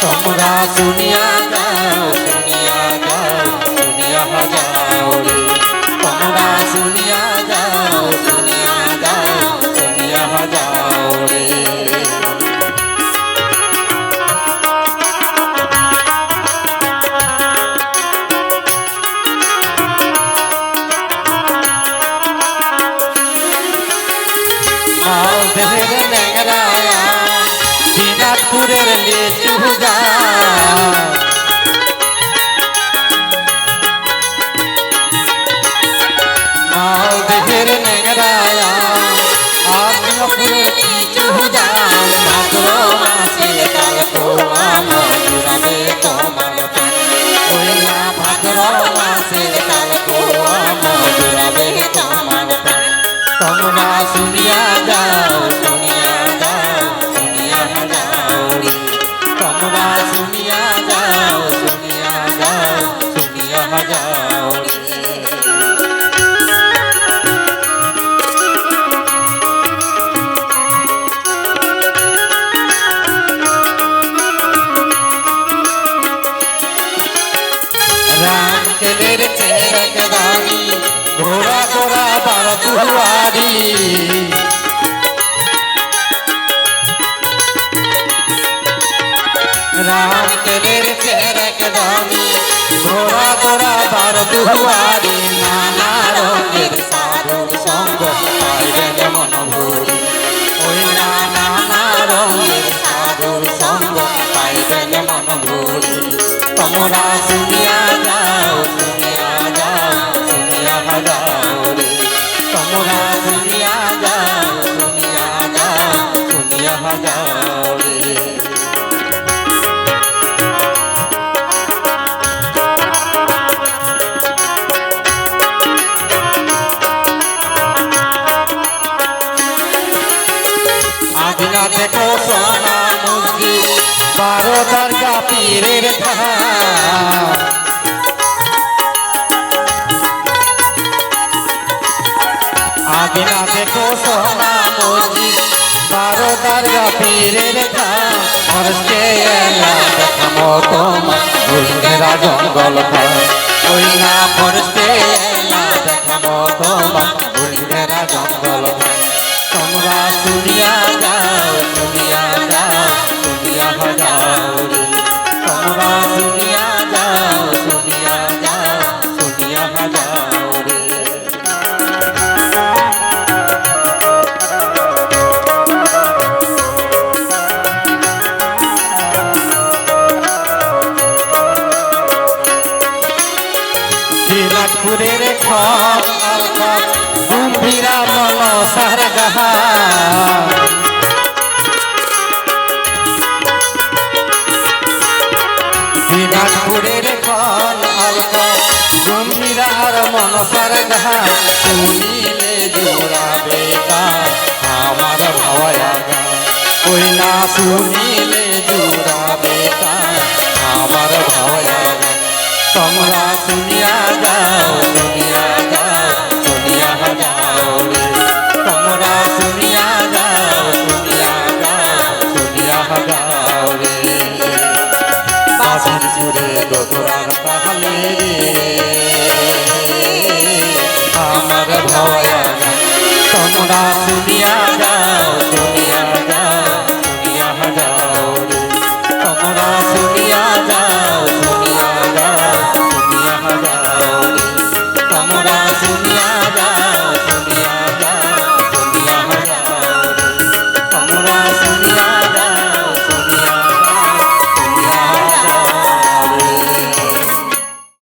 তোমরা শুনিয়া যাও শুনিয়া যাও শুনিয়া যাও রে তোমরা শুনিয়া যাও শুনিয়া যাও শুনিয়া যাও রে দেহের ন্যাংরায়া দিনাজপুরের লিচু গাছ দেহের ন্যাংরায়া দিনাজপুরের লিচু গাছ ভাদ্র মাসে কাল কোয়া মধুরাবে তোমার ওই না ভাদ্র মাসে কাল কোয়া মধুরাবে তোমার তোমরা শুনিয়া যাও শুনিয়া যাও শুনিয়া যাও রে তোমরা শুনিয়া যাও শুনিয়া যাও শুনিয়া যাও রে রাম কেলের চেরক দানি ঘোড়া ঘোড়া বার দুয়ারি রাম কেলের চেরক দানি ঘোড়া ঘোড়া বার দুয়ারি নানা রঙের সাধু সঙ্গ পাইবেন মন ভরি ওই নানা রঙের সাধু সঙ্গ পাইবেন মন ভরি তোমরা শুনিয়া যাও শুনিয়া যাও শুনিয়া যাও রে তোমরা শুনিয়া যাও শুনিয়া যাও শুনিয়া যাও রে আদিনা দেখো সোনা মসজিদ 12 দরগা পীরের ধাম আদিনা দেখো সোনা মসজিদ 12 দরগা পীরের ধাম ফরসকে এলা দেখামো তোমার ভুলঘেরা জঙ্গল ধাম ওই না ফরসকে এলা দেখামো তোমার ভুলঘেরা জঙ্গল ধাম তোমরা শুনিয়া যাও শুনিয়া যাও শুনিয়া যাও রে তোমরা শুনিয়া যাও শুনিয়া যাও শুনিয়া যাও রে দিনাজপুরের খপ আলপপ গম্ভীরা মনসার গাহা দিনাজপুরের খল আলপপ গম্ভীরার মনসার গাহা শুনিলে জোড়াবে গান আমার ভয়া গান ওই না শুনিলে জোড়াবে গান আমার ভয়া গান তোমরা শুনিয়া যাও শুনিয়া যাও শুনিয়া যাও রে তোমরা শুনিয়া যাও শুনিয়া যাও শুনিয়া যাও রে বাসির সুরে দোতরার তাহলে আমার ভয়া তোমরা শুনিয়া